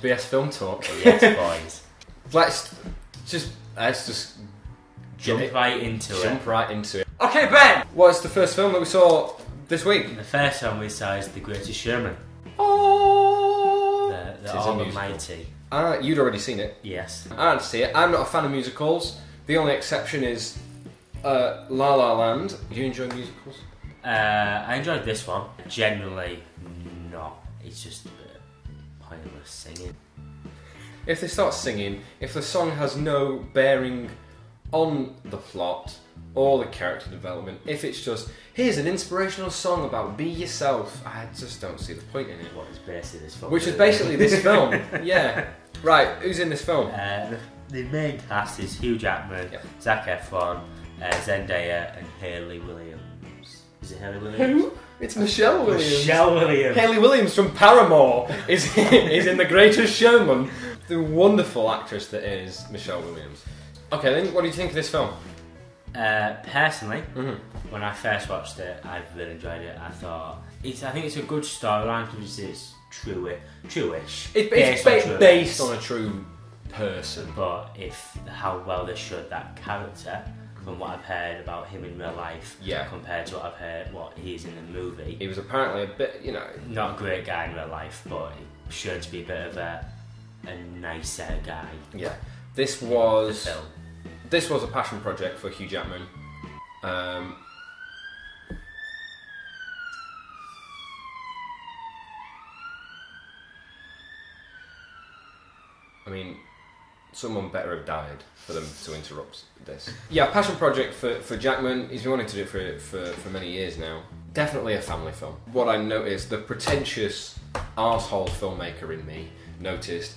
BS Film Talk. Yes, boys. Let's just Jump right into it. Okay, Ben! What's the first film that we saw this week? The first film we saw is The Greatest Showman. Oh! The Almighty. You'd already seen it. Yes. I had to see it. I'm not a fan of musicals. The only exception is La La Land. Do you enjoy musicals? I enjoyed this one. Generally, not. It's just a bit pointless singing. If they start singing, if the song has no bearing on the plot or the character development, if it's just, here's an inspirational song about be yourself, I just don't see the point in it. What is basically this film? Which is basically this film, yeah. Right, who's in this film? The main cast is Hugh Jackman, Zac Efron, Zendaya and Hayley Williams. Is it Hayley Williams? Who? It's Michelle Williams. Michelle Williams. Hayley Williams from Paramore is in The Greatest Showman. The wonderful actress that is Michelle Williams. Okay, then what do you think of this film? Personally, when I first watched it, I really enjoyed it. I think it's a good storyline because it's true-ish. It's based on a true person. But how well they showed that character, from what I've heard about him in real life, compared to what I've heard what he's in the movie. He was apparently a bit, not a great guy in real life, but showed to be a bit of a nicer guy. Yeah, this was a passion project for Hugh Jackman. I mean, someone better have died for them to interrupt this. Yeah, passion project for Jackman. He's been wanting to do it for many years now. Definitely a family film. What I noticed, the pretentious arsehole filmmaker in me noticed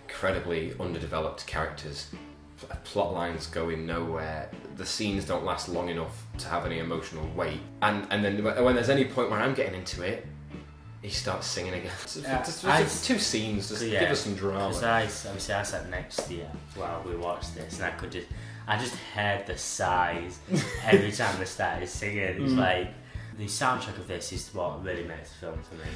incredibly underdeveloped characters. Plot lines going nowhere. The scenes don't last long enough to have any emotional weight. And then when there's any point where I'm getting into it, he starts singing again. Just two scenes, just give us some drama. Because I sat next to you while we watched this, and I just heard the sighs every time they started singing. It's like, the soundtrack of this is what really makes the film for me.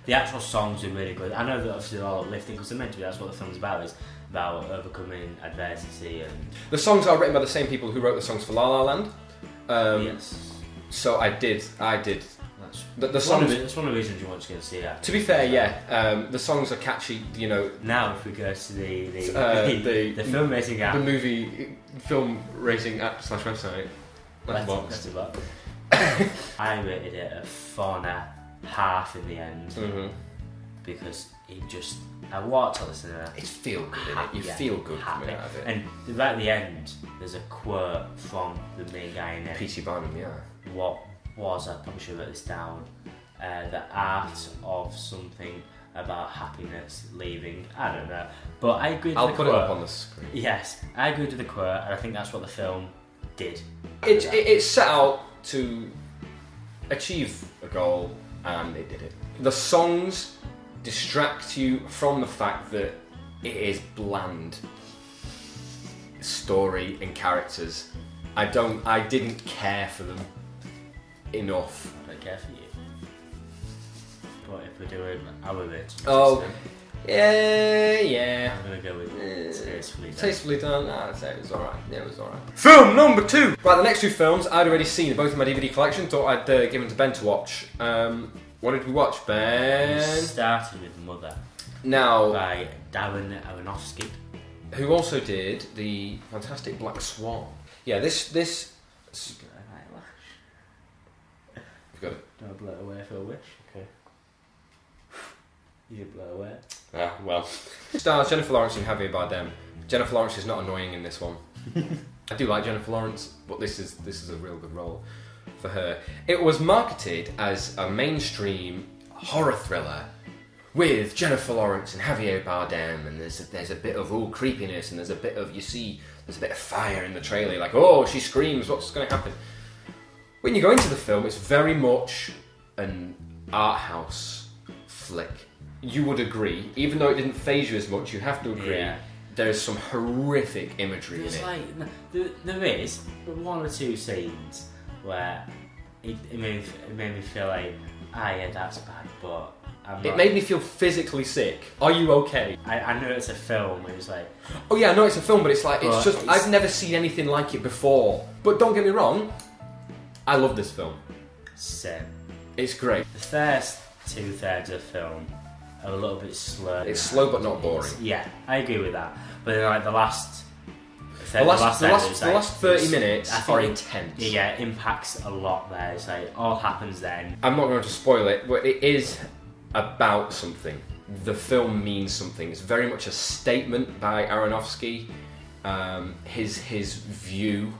The actual songs are really good. I know that obviously they're all uplifting because they're meant to be. That's what the film's about. Is about overcoming adversity and. The songs are written by the same people who wrote the songs for La La Land. Yes. So I did. The songs. That's one of the reasons you want to go see it. To be fair, yeah, the songs are catchy. Now, if we go to the film rating app, the movie film rating app / website. Letterboxd. I rated it a 4.5 in the end because I walked out the cinema. It's feel good, isn't it? You feel good coming out of it. And right at the end, there's a quote from the main guy in it. P.T. Barnum, yeah. What was, I probably should write this down, the art of something about happiness leaving. I don't know. But I agreed with the quote. I'll put it up on the screen. Yes, I agreed with the quote, and I think that's what the film did. It set out to achieve a goal, and it did it. The songs distract you from the fact that it is bland story and characters. I didn't care for them enough. I don't care for you. But if we're doing our bit, yeah. I'm gonna go with Tastefully Done. Tastefully Done. I'd say it was alright. Yeah, it was alright. Film number 2. Right, the next two films I'd already seen, both in my DVD collection. Thought I'd give them to Ben to watch. What did we watch, Ben? We started with Mother. Now, by Darren Aronofsky, who also did the fantastic Black Swan. Yeah, this. You've got it. Do I blow it away for a wish? Okay. You blow away. Ah, well. Stars Jennifer Lawrence and Javier Bardem. Jennifer Lawrence is not annoying in this one. I do like Jennifer Lawrence, but this is a real good role for her. It was marketed as a mainstream horror thriller with Jennifer Lawrence and Javier Bardem, and there's a bit of creepiness, and there's a bit of fire in the trailer. Like, oh, she screams, what's going to happen? When you go into the film, it's very much an art house flick. You would agree, even though it didn't faze you as much. You have to agree. Yeah. There's some horrific imagery in it. There is one or two scenes where it made me feel like, yeah, that's bad, but It made me feel physically sick. Are you okay? I know it's a film, and it's like... Oh yeah, I know it's a film, but it's like, I've never seen anything like it before. But don't get me wrong, I love this film. Same. It's great. The first 2/3 of the film are a little bit slow. It's slow but not boring. Yeah, I agree with that. But then, like, the last 30 minutes are intense. Yeah, it impacts a lot there. It's like, all happens then. I'm not going to spoil it, but it is about something. The film means something. It's very much a statement by Aronofsky. His view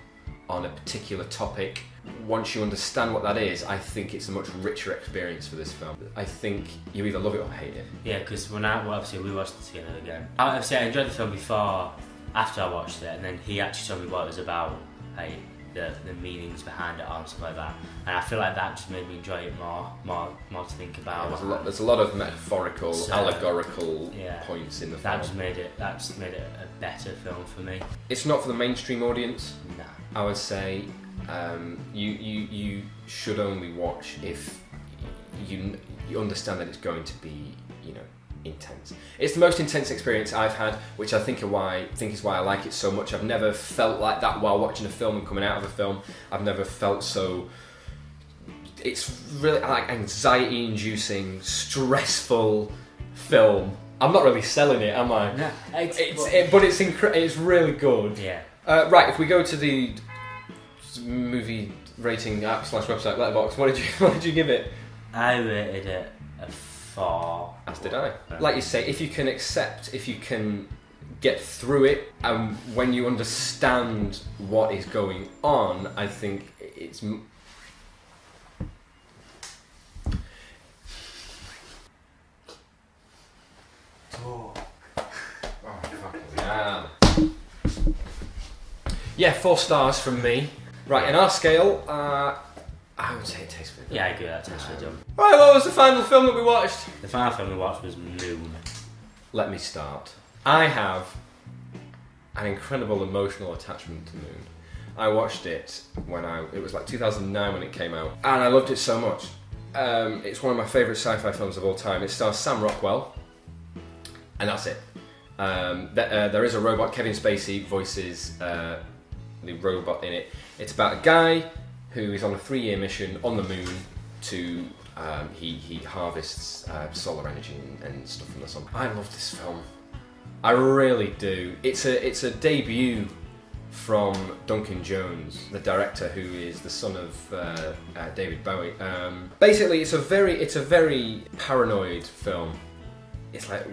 on a particular topic. Once you understand what that is, I think it's a much richer experience for this film. I think you either love it or hate it. Yeah, because obviously we watched it together again. Obviously, I enjoyed the film after I watched it, and then he actually told me what it was about, like the meanings behind it and stuff like that. And I feel like that just made me enjoy it more to think about. Yeah, there's a lot of metaphorical, allegorical points in the film. That just made it a better film for me. It's not for the mainstream audience. No. I would say you should only watch if you understand that it's going to be, intense. It's the most intense experience I've had, which I think is why I like it so much. I've never felt like that while watching a film and coming out of a film. I've never felt so... It's really like anxiety-inducing, stressful film. I'm not really selling it, am I? No, but it's really good. Yeah. Right, if we go to the movie rating app/website Letterboxd, what did you give it? I rated it a 4. As did I. Like you say, if you can get through it, and when you understand what is going on, I think it's... Yeah, 4 stars from me. Right, in our scale, I would say it tastes good. Yeah, I agree with that. Tastes good. Right, what was the final film that we watched? The final film we watched was Moon. Let me start. I have an incredible emotional attachment to Moon. I watched it it was like 2009 when it came out, and I loved it so much. It's one of my favourite sci-fi films of all time. It stars Sam Rockwell, and that's it. There is a robot. Kevin Spacey voices the robot in it. It's about a guy who is on a 3-year mission on the moon to he harvests solar energy and stuff from the sun. I love this film. I really do. It's a debut from Duncan Jones, the director who is the son of David Bowie. Basically, it's a very paranoid film. It's like,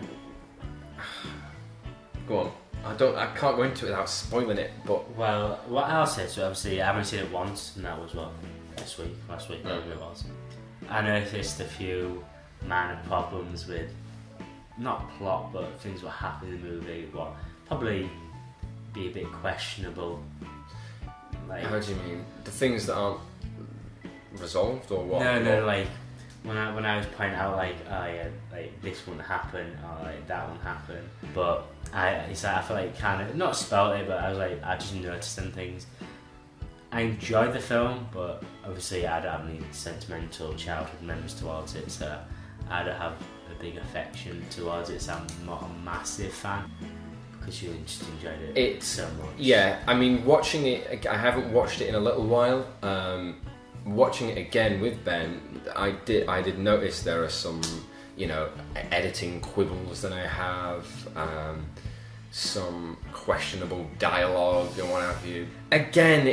go on. I can't go into it without spoiling it. But well, what I'll say, so obviously I haven't seen it once, and that was last week, whatever it was. I noticed a few minor problems with not plot, but things that happen in the movie. What probably be a bit questionable. Like, how do you mean? The things that aren't resolved, or what? No, like when I was pointing out like, oh yeah, like this wouldn't happen, or like that wouldn't happen, but I feel like kind of not spelt it, but I was like, I just noticed some things. I enjoyed the film, but obviously I don't have any sentimental childhood memories towards it, so I don't have a big affection towards it. So I'm not a massive fan, because you just enjoyed it so much. Yeah, I mean, watching it, I haven't watched it in a little while. Watching it again with Ben, I did notice there are some, editing quibbles that I have, some questionable dialogue and what have you. Again,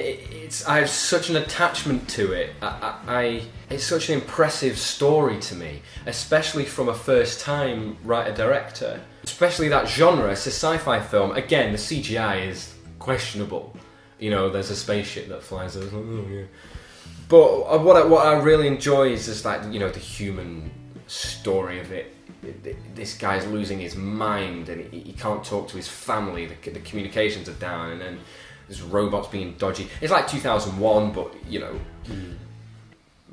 I have such an attachment to it. It's such an impressive story to me, especially from a first-time writer-director. Especially that genre, it's a sci-fi film. Again, the CGI is questionable. There's a spaceship that flies over. Oh, yeah. But what I really enjoy is just like, the human story of it. This guy's losing his mind and he can't talk to his family. The communications are down, and then there's robots being dodgy. It's like 2001, but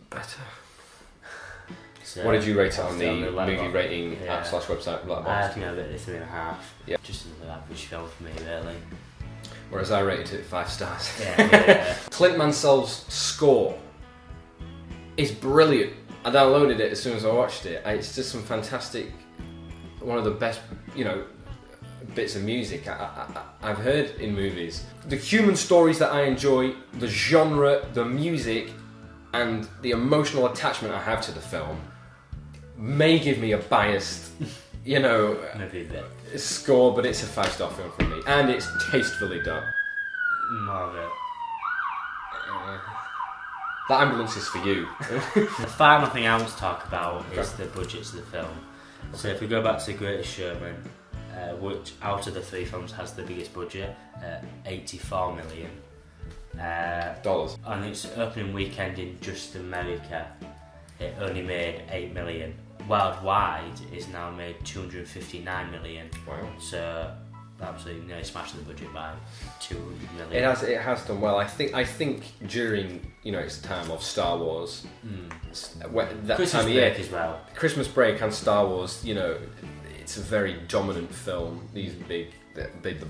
better. So, what did you rate it on the movie rating app/website Letterboxd? I think I rated it 3.5. Yeah. Just another average film for me, really. Whereas I rated it 5 stars. Yeah. Clint Mansell's score is brilliant. I downloaded it as soon as I watched it. It's just some fantastic, one of the best, you know, bits of music I've heard in movies. The human stories that I enjoy, the genre, the music, and the emotional attachment I have to the film may give me a biased, you know, maybe a bit score, but it's a 5-star film for me, and it's tastefully done. More of it. That ambulance is for you. The final thing I want to talk about is the budgets of the film. So if we go back to Greatest Showman, which out of the 3 films has the biggest budget, $84 million. Dollars. On its opening weekend in just America, it only made $8 million. Worldwide, it's now made $259 million. Wow. So absolutely nearly smashing the budget by $200 million. It has done well. I think during, you know, its time of Star Wars, that Christmas time of break year as well. Christmas break and Star Wars, you know, it's a very dominant film. These the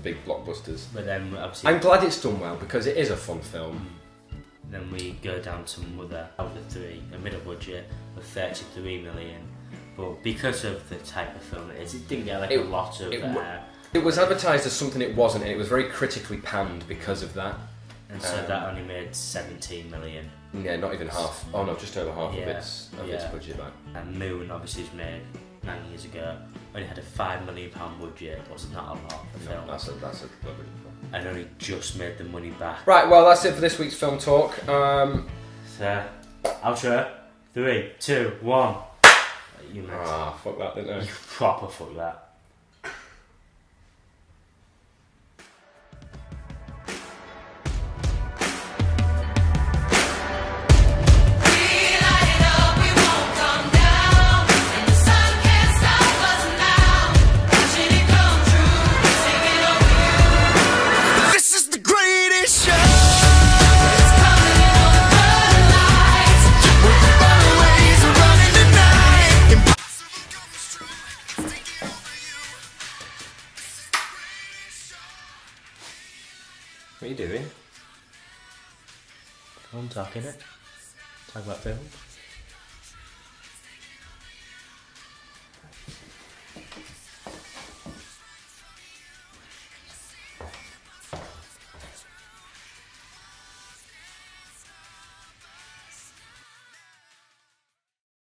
big blockbusters. But then obviously, I'm glad it's done well because it is a fun film. Then we go down to Mother out of the 3, a middle budget of $33 million. But because of the type of film it is, it didn't get like a lot of. It was advertised as something it wasn't, and it was very critically panned because of that. And so that only made $17 million. Yeah, not even half. Oh no, just over half of Yeah, its budget back. And Moon obviously was made 9 years ago. Only had a £5 million budget. Was not a lot for film. That's a low budget film. And only just made the money back. Right, well that's it for this week's film talk. So, outro. 3, 2, 1. You meant. Fuck that, didn't I? You proper fuck that. What are you doing? I'm talking it. Talk about films.